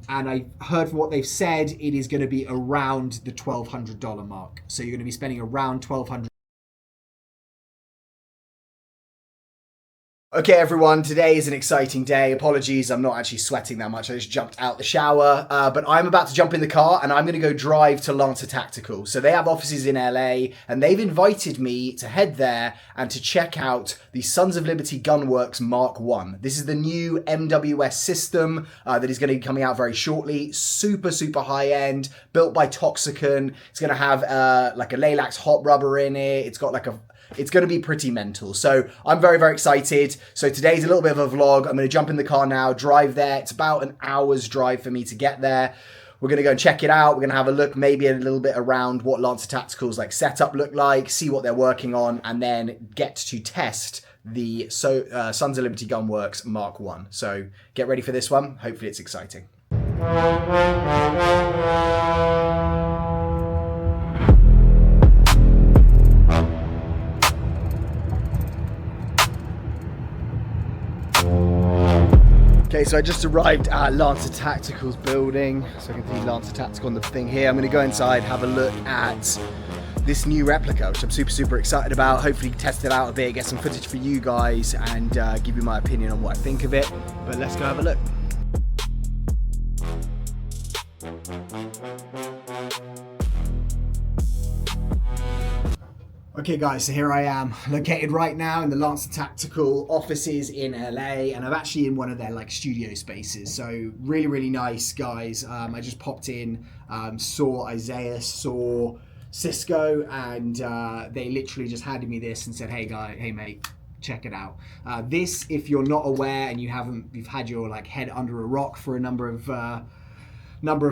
And I heard from what they've said, it is going to be around the $1,200 mark. So you're going to be spending around $1,200. Okay, everyone, today is an exciting day. Apologies, I'm not actually sweating that much. I just jumped out the shower, but I'm about to jump in the car and I'm going to go drive to Lancer Tactical. So they have offices in LA and they've invited me to head there and to check out the Sons of Liberty Gunworks Mark.1. This is the new MWS system that is going to be coming out very shortly. Super, super high end, built by Toxicon. It's going to have like a Laylax hot rubber in it. It's got like it's going to be pretty mental. So I'm very, very excited. So today's a little bit of a vlog. I'm going to jump in the car now, drive there. It's about an hour's drive for me to get there. We're going to go and check it out. We're going to have a look maybe a little bit around what Lancer Tactical's like setup look like, see what they're working on, and then get to test the Sons of Liberty Gunworks Mark.1. So get ready for this one. Hopefully it's exciting. Okay, so I just arrived at Lancer Tactical's building. So I can see Lancer Tactical on the thing here. I'm going to go inside, have a look at this new replica, which I'm super, super excited about. Hopefully test it out a bit, get some footage for you guys, and give you my opinion on what I think of it. But let's go have a look. Okay guys, so here I am, located right now in the Lancer Tactical offices in LA, and I'm actually in one of their like studio spaces. So really, really nice guys. I just popped in, saw Isaiah, saw Cisco, and they literally just handed me this and said, hey mate, check it out. This, if you're not aware and you've had your like head under a rock for a number of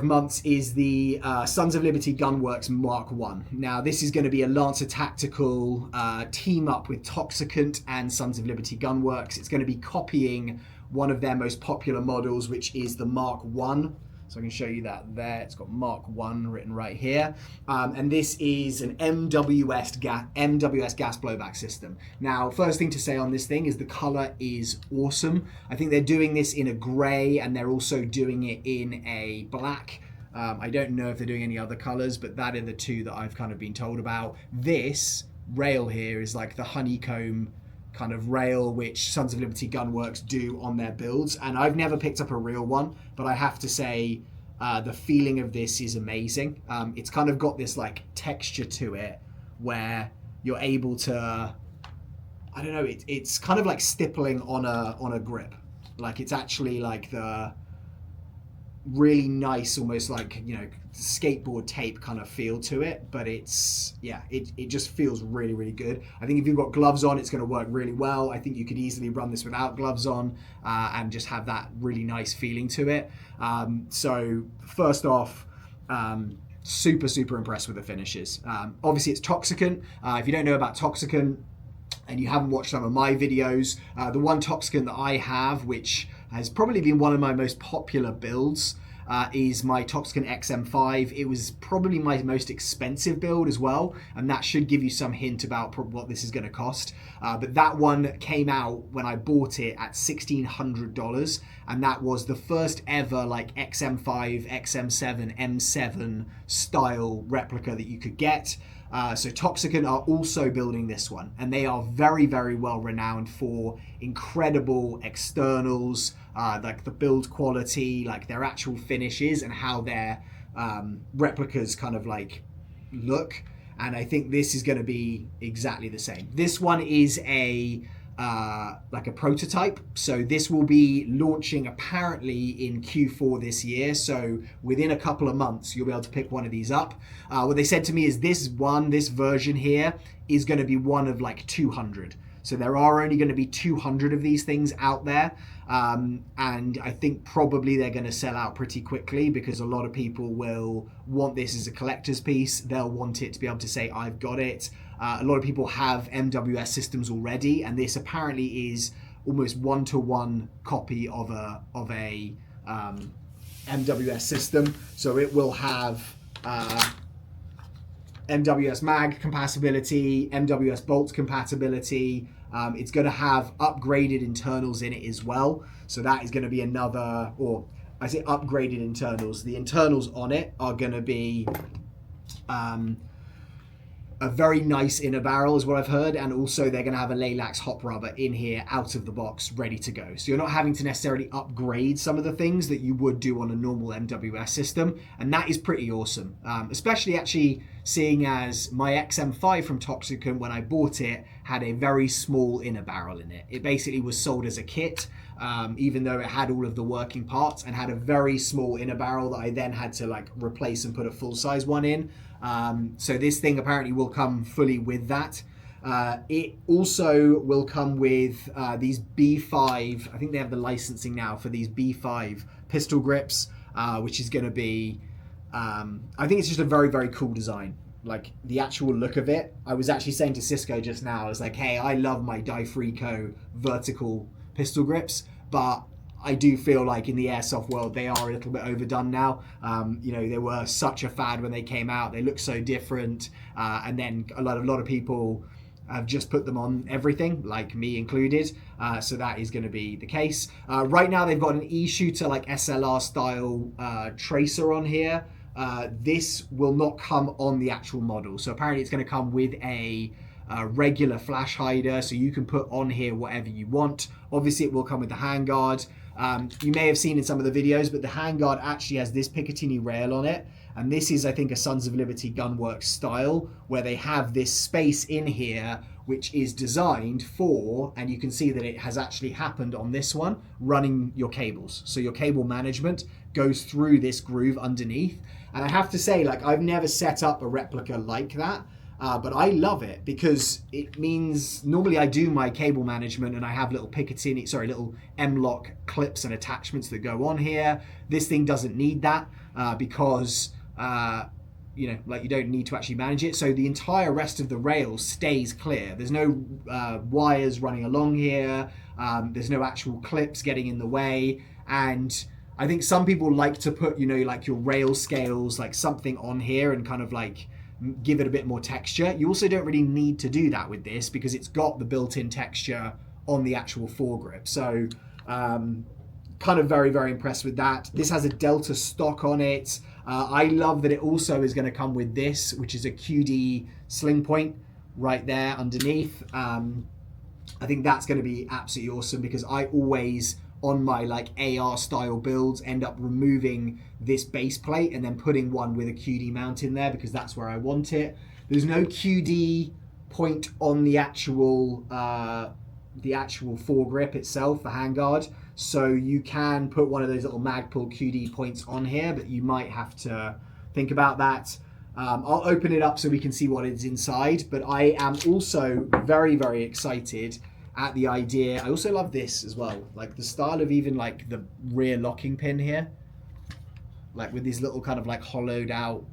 months, is the Sons of Liberty Gunworks Mark.1. Now this is going to be a Lancer Tactical team up with Toxicon and Sons of Liberty Gunworks. It's going to be copying one of their most popular models, which is the Mark.1. So I can show you that there. It's got Mark.1 written right here. And this is an MWS gas blowback system. Now, first thing to say on this thing is the color is awesome. I think they're doing this in a gray and they're also doing it in a black. I don't know if they're doing any other colors, but that are the two that I've kind of been told about. This rail here is like the honeycomb kind of rail which Sons of Liberty Gunworks do on their builds, and I've never picked up a real one, but I have to say the feeling of this is amazing. It's kind of got this like texture to it where you're able to, I don't know, it's kind of like stippling on a grip. Like it's actually like the really nice, almost like, you know, skateboard tape kind of feel to it, but it's, yeah, it just feels really, really good. I think if you've got gloves on, it's going to work really well. I think you could easily run this without gloves on and just have that really nice feeling to it. So first off, super, super impressed with the finishes. Obviously it's Toxicon. If you don't know about Toxicon and you haven't watched some of my videos, the one Toxicon that I have, which has probably been one of my most popular builds, is my Toxicon XM5. It was probably my most expensive build as well, and that should give you some hint about what this is going to cost. But that one came out when I bought it at $1,600, and that was the first ever like XM5, XM7, M7 style replica that you could get. So Toxicon are also building this one, and they are very, very well renowned for incredible externals, like the build quality, like their actual finishes and how their replicas kind of like look. And I think this is going to be exactly the same. This one is like a prototype, so this will be launching apparently in Q4 this year, so within a couple of months you'll be able to pick one of these up. What they said to me is this version here is going to be one of like 200, so there are only going to be 200 of these things out there, and I think probably they're going to sell out pretty quickly because a lot of people will want this as a collector's piece. They'll want it to be able to say, I've got it. A lot of people have MWS systems already, and this apparently is almost one-to-one copy of a MWS system. So it will have MWS mag compatibility, MWS bolts compatibility. It's going to have upgraded internals in it as well. So that is going to be another, or I say upgraded internals. The internals on it are going to be a very nice inner barrel is what I've heard, and also they're going to have a Laylax hop rubber in here out of the box ready to go. So you're not having to necessarily upgrade some of the things that you would do on a normal MWS system, and that is pretty awesome. Especially actually seeing as my XM5 from Toxicon, when I bought it, had a very small inner barrel in it. It basically was sold as a kit, even though it had all of the working parts, and had a very small inner barrel that I then had to like replace and put a full-size one in. So this thing apparently will come fully with that. It also will come with these B5, I think they have the licensing now for these B5 pistol grips, which is going to be, I think it's just a very, very cool design. Like the actual look of it. I was actually saying to Cisco just now, I was like, hey, I love my Difrico vertical pistol grips, but I do feel like in the airsoft world, they are a little bit overdone now. You know, they were such a fad when they came out. They look so different. And then a lot of people have just put them on everything, like me included. So that is going to be the case. Right now, they've got an E-shooter, like SLR style tracer on here. This will not come on the actual model. So apparently it's going to come with a regular flash hider, so you can put on here whatever you want. Obviously, it will come with the handguard. You may have seen in some of the videos, but the handguard actually has this Picatinny rail on it. And this is, I think, a Sons of Liberty Gunwork style, where they have this space in here, which is designed for, and you can see that it has actually happened on this one, running your cables. So your cable management goes through this groove underneath. And I have to say, like, I've never set up a replica like that. But I love it because it means normally I do my cable management and I have little little M-lock clips and attachments that go on here. This thing doesn't need that because, you know, like you don't need to actually manage it. So the entire rest of the rail stays clear. There's no wires running along here. There's no actual clips getting in the way. And I think some people like to put, you know, like your rail scales, like something on here and kind of like give it a bit more texture. You also don't really need to do that with this because it's got the built-in texture on the actual foregrip. So kind of very, very impressed with that. This has a Delta stock on it. I love that it also is going to come with this, which is a QD sling point right there underneath. I think that's going to be absolutely awesome because I always, on my like AR style builds, end up removing this base plate and then putting one with a QD mount in there because that's where I want it. There's no QD point on the actual foregrip itself, the handguard. So you can put one of those little Magpul QD points on here, but you might have to think about that. I'll open it up so we can see what is inside, but I am also very, very excited at the idea. I also love this as well, like the style of even like the rear locking pin here, like with this little kind of like hollowed out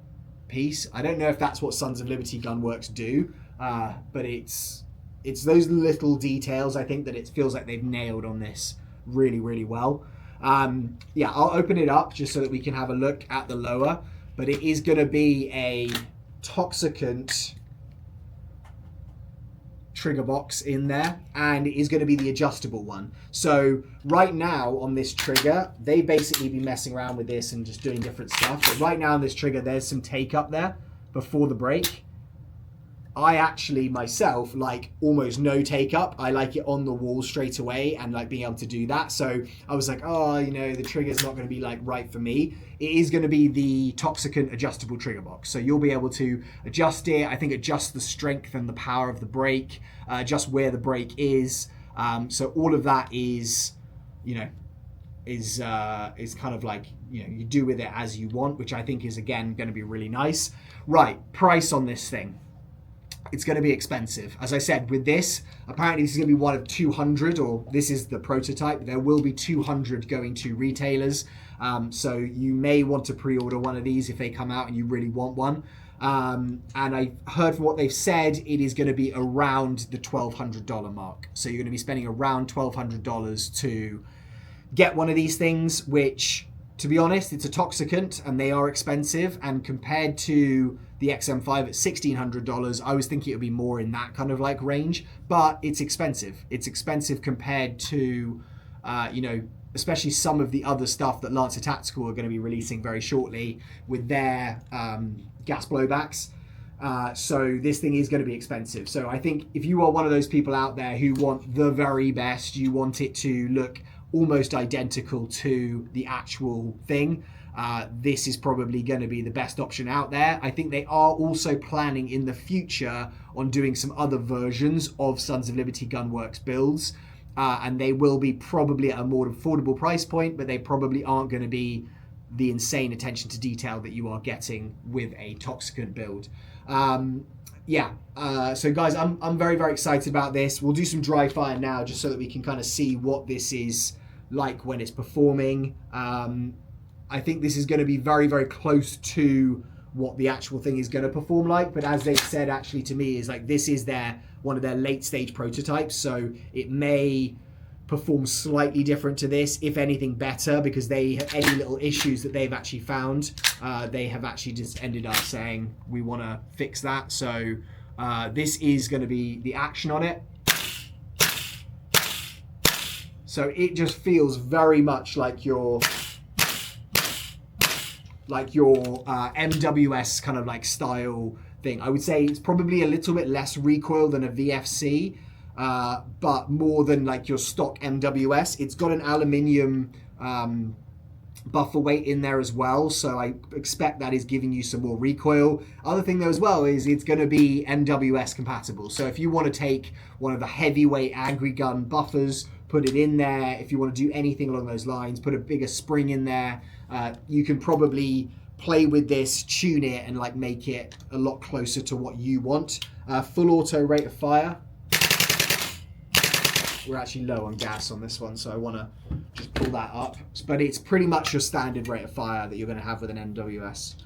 piece. I don't know if that's what Sons of Liberty Gunworks do, but it's those little details I think that it feels like they've nailed on this really, really well. Yeah, I'll open it up just so that we can have a look at the lower, but it is going to be a Toxicon trigger box in there, and it is going to be the adjustable one. So right now on this trigger, they basically be messing around with this and just doing different stuff. But right now on this trigger, there's some take up there before the break. I actually myself like almost no take up. I like it on the wall straight away and like being able to do that. So I was like, oh, you know, the trigger's not going to be like right for me. It is going to be the Toxicon adjustable trigger box. So you'll be able to adjust it. I think adjust the strength and the power of the brake, adjust where the brake is. So all of that is, you know, is kind of like, you know, you do with it as you want, which I think is again going to be really nice. Right, price on this thing. It's going to be expensive. As I said, with this, apparently this is going to be one of 200, or this is the prototype. There will be 200 going to retailers. So you may want to pre-order one of these if they come out and you really want one. And I heard from what they've said, it is going to be around the $1,200 mark. So you're going to be spending around $1,200 to get one of these things, which, to be honest, it's a Toxicon and they are expensive. And compared to the XM5 at $1,600, I was thinking it would be more in that kind of like range, but it's expensive. It's expensive compared to, you know, especially some of the other stuff that Lancer Tactical are going to be releasing very shortly with their gas blowbacks. So this thing is going to be expensive. So I think if you are one of those people out there who want the very best, you want it to look almost identical to the actual thing, this is probably going to be the best option out there. I think they are also planning in the future on doing some other versions of Sons of Liberty Gunworks builds, and they will be probably at a more affordable price point, but they probably aren't going to be the insane attention to detail that you are getting with a Toxicon build. So guys, I'm very, very excited about this. We'll do some dry fire now just so that we can kind of see what this is like when it's performing. I think this is going to be very, very close to what the actual thing is going to perform like, but as they've said actually to me is like this is one of their late stage prototypes, so it may perform slightly different to this, if anything better, because any little issues that they've actually found, they have actually just ended up saying we want to fix that. So this is going to be the action on it. So it just feels very much like your MWS kind of like style thing. I would say it's probably a little bit less recoil than a VFC, but more than like your stock MWS. It's got an aluminium buffer weight in there as well, so I expect that is giving you some more recoil. Other thing though as well is it's going to be MWS compatible, so if you want to take one of the heavyweight Angry Gun buffers, put it in there. If you want to do anything along those lines, put a bigger spring in there, you can probably play with this, tune it, and like make it a lot closer to what you want. Full auto rate of fire. We're actually low on gas on this one, so I want to just pull that up. But it's pretty much your standard rate of fire that you're going to have with an MWS.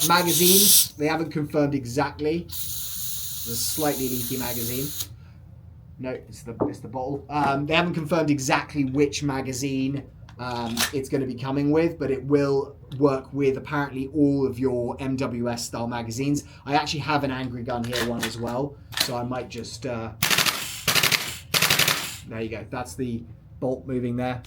Magazines, they haven't confirmed exactly. It's a slightly leaky magazine. No, it's the bottle. They haven't confirmed exactly which magazine it's going to be coming with, but it will work with apparently all of your MWS style magazines. I actually have an Angry Gun here one as well, so I might just there you go, that's the bolt moving there.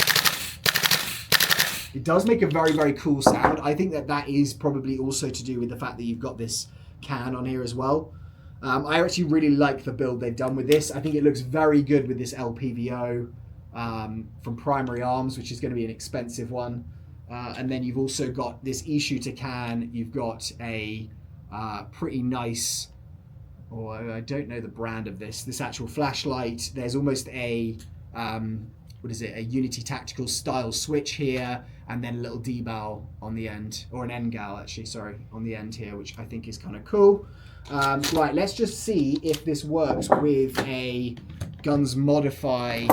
It does make a very, very cool sound. I think that is probably also to do with the fact that you've got this can on here as well. I actually really like the build they've done with this. I think it looks very good with this LPVO from Primary Arms, which is going to be an expensive one. And then you've also got this e-shooter can. You've got a pretty nice, I don't know the brand of this actual flashlight. There's almost a, a Unity Tactical style switch here, and then a little D-bow on the end, or an N-gal actually, sorry, on the end here, which I think is kind of cool. Right, let's just see if this works with a Guns Modify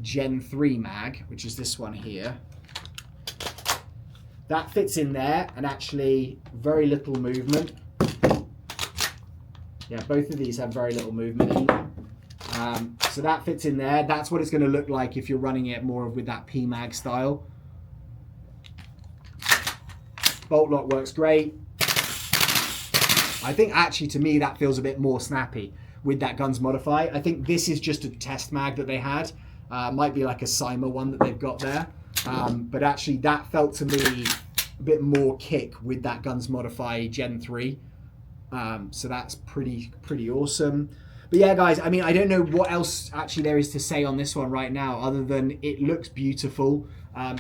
Gen 3 mag, which is this one here. That fits in there, and actually very little movement. Yeah, both of these have very little movement in them. So that fits in there. That's what it's going to look like if you're running it more with that PMAG style. Bolt lock works great. I think actually to me that feels a bit more snappy with that Guns Modify. I think this is just a test mag that they had. Might be like a Cyma one that they've got there. But actually that felt to me a bit more kick with that Guns Modify Gen 3. So that's pretty awesome. But yeah, guys, I mean, I don't know what else actually there is to say on this one right now, other than it looks beautiful.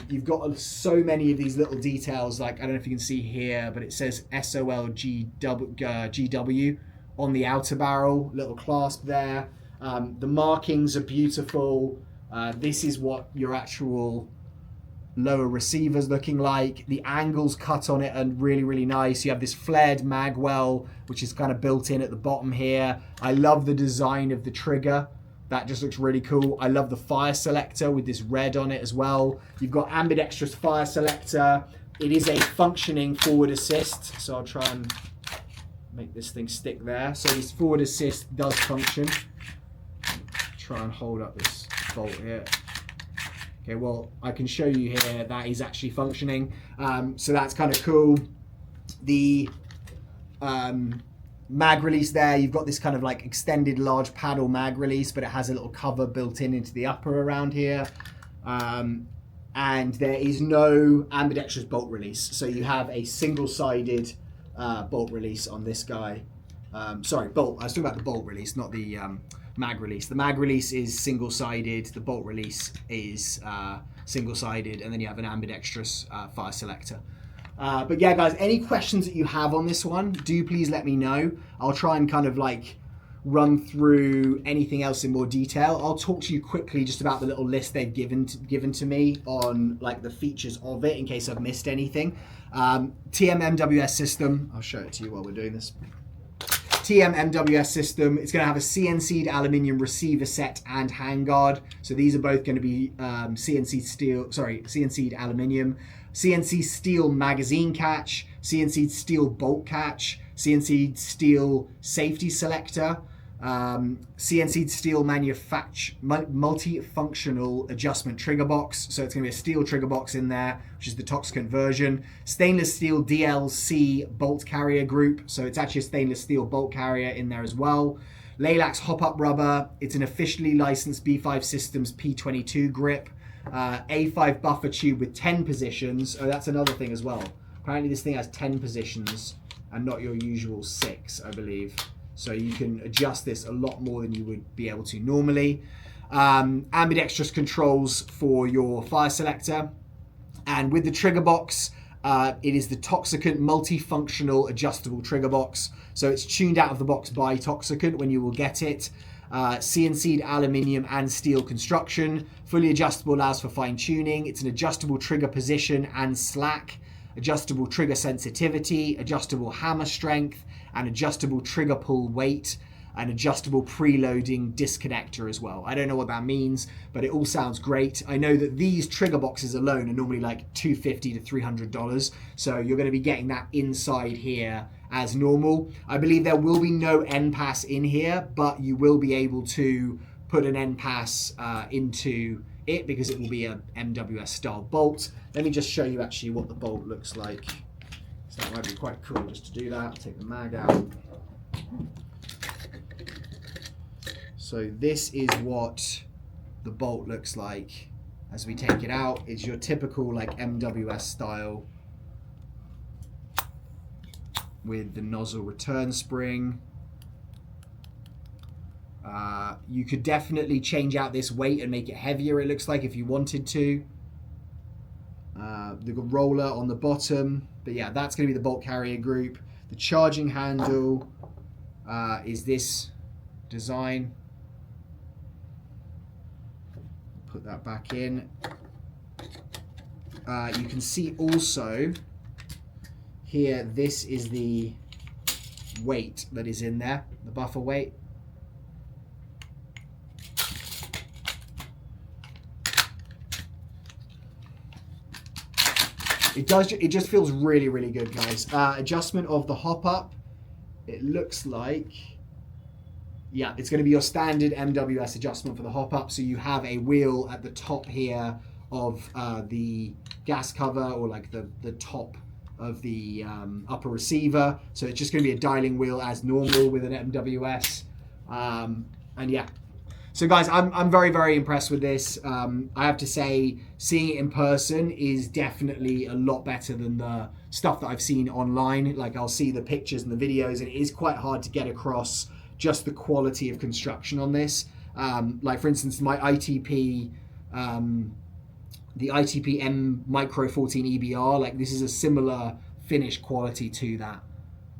You've got so many of these little details, like, I don't know if you can see here, but it says SOLGW on the outer barrel, little clasp there. The markings are beautiful. This is what your actual lower receiver's looking like. The angles cut on it are really, really nice. You have this flared mag well, which is kind of built in at the bottom here. I love the design of the trigger. That just looks really cool. I love the fire selector with this red on it as well. You've got ambidextrous fire selector. It is a functioning forward assist, so I'll try and make this thing stick there. So this forward assist does function. Try and hold up this bolt here. Okay, well, I can show you here that is actually functioning. So that's kind of cool. The mag release there, you've got this kind of like extended large paddle mag release, but it has a little cover built in into the upper around here. and there is no ambidextrous bolt release. So you have a single-sided bolt release on this guy. Sorry, bolt. I was talking about the bolt release, not the mag release. The mag release is single-sided. The bolt release is single-sided, and then you have an ambidextrous fire selector. But yeah, guys, any questions that you have on this one, do please let me know. I'll try and kind of like run through anything else in more detail. I'll talk to you quickly just about the little list they've given to me on like the features of it in case I've missed anything. TMMWS system, I'll show it to you while we're doing this. TMMWS system, it's going to have a CNC'd aluminium receiver set and handguard. So these are both going to be CNC'd aluminium, CNC steel magazine catch, CNC'd steel bolt catch, CNC'd steel safety selector, CNC'd steel multifunctional adjustment trigger box. So it's going to be a steel trigger box in there, which is the Toxicon version. Stainless steel DLC bolt carrier group. So it's actually a stainless steel bolt carrier in there as well. Laylax hop-up rubber. It's an officially licensed B5 Systems P22 grip. A5 buffer tube with 10 positions. Oh, that's another thing as well. Apparently this thing has 10 positions and not your usual 6, I believe. So you can adjust this a lot more than you would be able to normally. Ambidextrous controls for your fire selector. And with the trigger box, it is the Toxicon multifunctional adjustable trigger box. So it's tuned out of the box by Toxicon when you will get it. CNC'd aluminium and steel construction. Fully adjustable, allows for fine tuning. It's an adjustable trigger position and slack. Adjustable trigger sensitivity, adjustable hammer strength, and adjustable trigger pull weight, and adjustable preloading disconnector as well. I don't know what that means, but it all sounds great. I know that these trigger boxes alone are normally like $250 to $300, so you're going to be getting that inside here as normal. I believe there will be no end pass in here, but you will be able to put an end pass into it because it will be a MWS style bolt. Let me just show you actually what the bolt looks like. So that might be quite cool just to do that. I'll take the mag out. So this is what the bolt looks like as we take it out. It's your typical like MWS style with the nozzle return spring. You could definitely change out this weight and make it heavier, it looks like, if you wanted to. The roller on the bottom, but yeah, that's going to be the bolt carrier group. The charging handle is this design. Put that back in. You can see also here, this is the weight that is in there, the buffer weight. It just feels really, really good, guys. Adjustment of the hop up. It looks like, yeah, it's going to be your standard MWS adjustment for the hop up. So you have a wheel at the top here of the gas cover, or like the top of the upper receiver. So it's just going to be a dialing wheel as normal with an MWS. And yeah. So guys, I'm very, very impressed with this. I have to say, seeing it in person is definitely a lot better than the stuff that I've seen online. Like, I'll see the pictures and the videos, and it is quite hard to get across just the quality of construction on this. Like, for instance, my ITP, the ITP M Micro 14 EBR, like, this is a similar finish quality to that.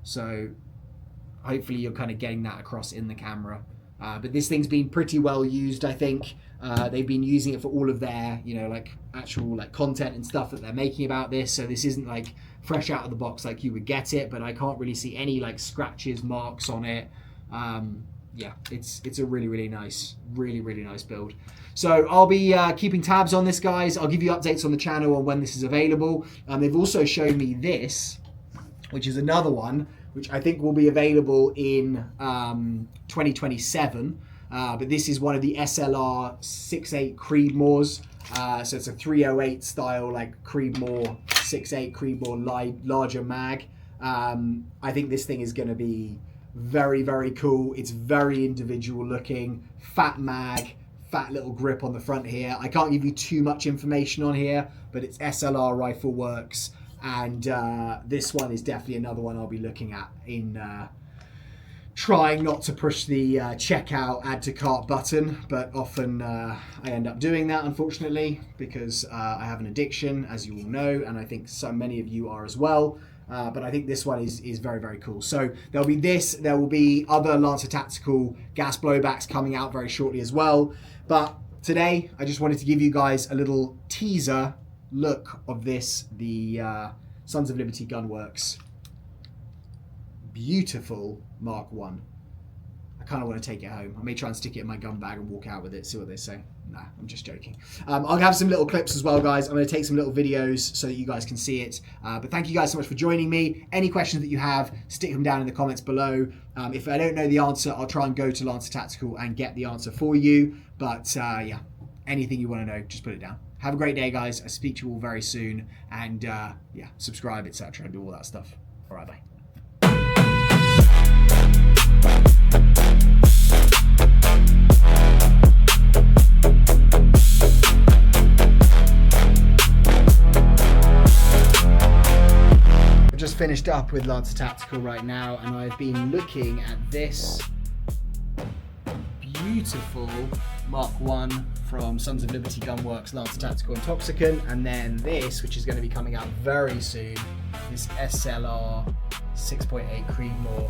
So hopefully you're kind of getting that across in the camera. But this thing's been pretty well used, I think. They've been using it for all of their, you know, like actual like content and stuff that they're making about this. So this isn't like fresh out of the box like you would get it, but I can't really see any like scratches, marks on it. Yeah, it's a really, really nice build. So I'll be keeping tabs on this, guys. I'll give you updates on the channel on when this is available. They've also shown me this, which is another one, which I think will be available in 2027. But this is one of the SLR 6.8 Creedmoors. So it's a 308 style, like Creedmoor 6.8 Creedmoor larger mag. I think this thing is going to be very, very cool. It's very individual looking, fat mag, fat little grip on the front here. I can't give you too much information on here, but it's SLR Rifle Works, and this one is definitely another one I'll be looking at in trying not to push the checkout, add to cart button, but often I end up doing that, unfortunately, because I have an addiction, as you all know, and I think so many of you are as well. But I think this one is very, very cool. So there'll be this, there will be other Lancer Tactical gas blowbacks coming out very shortly as well. But today, I just wanted to give you guys a little teaser look of this, the Sons of Liberty Gunworks beautiful Mark 1. I kind of want to take it home. I may try and stick it in my gun bag and walk out with it, see what they say. Nah, I'm just joking. I'll have some little clips as well, guys. I'm going to take some little videos so that you guys can see it. But thank you guys so much for joining me. Any questions that you have, stick them down in the comments below. If I don't know the answer, I'll try and go to Lancer Tactical and get the answer for you. But yeah, anything you want to know, just put it down. Have a great day, guys. I'll speak to you all very soon. And yeah, subscribe, etc. and do all that stuff. All right, bye. I've just finished up with Lancer Tactical right now, and I've been looking at this beautiful Mark 1 from Sons of Liberty Gunworks, Lancer Tactical and Toxicon, and then this, which is going to be coming out very soon, this SLR 6.8 Creedmoor,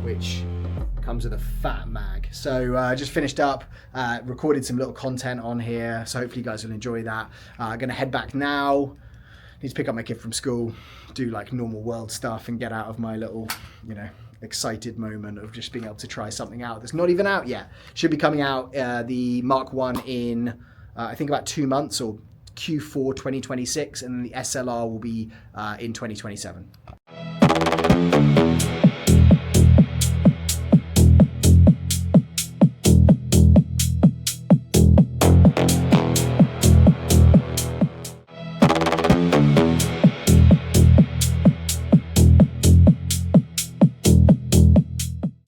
which comes with a fat mag. So I just finished up, recorded some little content on here, so hopefully you guys will enjoy that. I'm going to head back now. Need to pick up my kid from school, do like normal world stuff, and get out of my little, excited moment of just being able to try something out that's not even out yet. Should be coming out, the Mark 1 in, I think about 2 months, or Q4 2026, and the SLR will be in 2027.